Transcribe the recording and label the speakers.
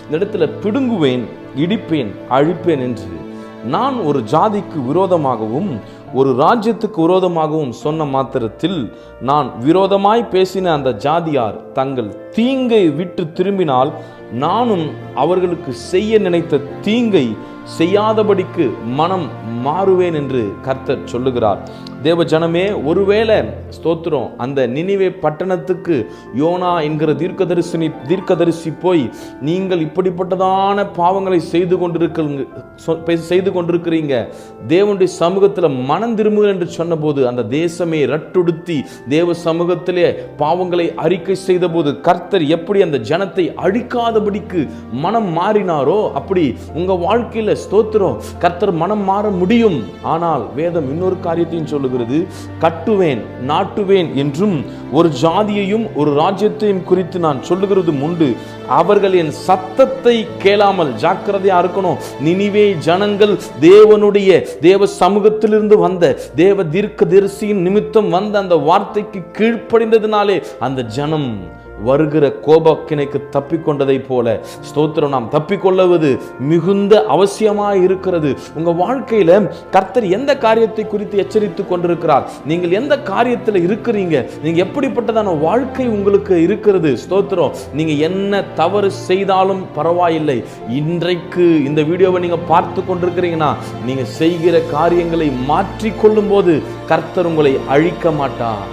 Speaker 1: இந்த இடத்துல பிடுங்குவேன், இடிப்பேன், அழிப்பேன் என்று நான் ஒரு ஜாதிக்கு விரோதமாகவும் ஒரு ராஜ்யத்துக்கு விரோதமாகவும் சொன்ன மாத்திரத்தில் நான் விரோதமாய் பேசின அந்த ஜாதியார் தங்கள் தீங்கை விட்டு திரும்பினால் நானும் அவர்களுக்கு செய்ய நினைத்த தீங்கை செய்யாதபடிக்கு மனம் மாறுவேன் என்று கர்த்தர் சொல்லுகிறார். தேவ ஜனமே, ஒருவேளை ஸ்தோத்திரம் அந்த நினிவே பட்டணத்துக்கு யோனா என்கிற தீர்க்கதரிசி போய் நீங்கள் இப்படிப்பட்டதான பாவங்களை செய்து கொண்டிருக்கிறீங்க, தேவனுடைய சமூகத்தில் மனம் திரும்புங்கள் என்று சொன்னபோது அந்த தேசமே ரட்டுடுத்தி தேவ சமூகத்திலே பாவங்களை அறிக்கை செய்த போது கர்த்தர் எப்படி அந்த ஜனத்தை அழிக்காதபடிக்கு மனம் மாறினாரோ அப்படி உங்க வாழ்க்கையில ஸ்தோத்திரம் கர்த்தர் மனம் மாற முடியும். ஆனால் வேதம் இன்னொரு காரியத்தையும் சொல்லுகிறது, கட்டுவேன் நாட்டுவேன் என்றும் ஒரு ஜாதியையும் ஒரு ராஜ்யத்தையும் குறித்து நான் சொல்லுகிறதும் உண்டு. அவர்கள் என் சத்தத்தை கேளாமல், ஜாக்கிரதையா இருக்கணும். நினிவே ஜனங்கள் தேவ சமூகத்திலிருந்து வந்த தேவ தீர்க்கதரிசியின் நிமித்தம் வந்த அந்த வார்த்தைக்கு கீழ்ப்படிந்ததினாலே அந்த ஜனம் வருகிற கோபக்கினைக்கு தப்பிக்கொண்டதை போல ஸ்தோத்திரம் நாம் தப்பிக்கொள்ளுவது மிகுந்த அவசியமாய் இருக்கிறது. உங்க வாழ்க்கையில கர்த்தர் எந்த காரியத்தை குறித்து எச்சரித்துக் கொண்டிருக்கிறார்? நீங்கள் எந்த காரியத்தில் இருக்கிறீங்க? நீங்க எப்படிப்பட்டதான வாழ்க்கை உங்களுக்கு இருக்கிறது? ஸ்தோத்திரம், நீங்க என்ன தவறு செய்தாலும் பரவாயில்லை, இன்றைக்கு இந்த வீடியோவை நீங்க பார்த்து கொண்டிருக்கிறீங்கன்னா நீங்க செய்கிற காரியங்களை மாற்றிக்கொள்ளும் போது கர்த்தர் உங்களை அழிக்க மாட்டார்.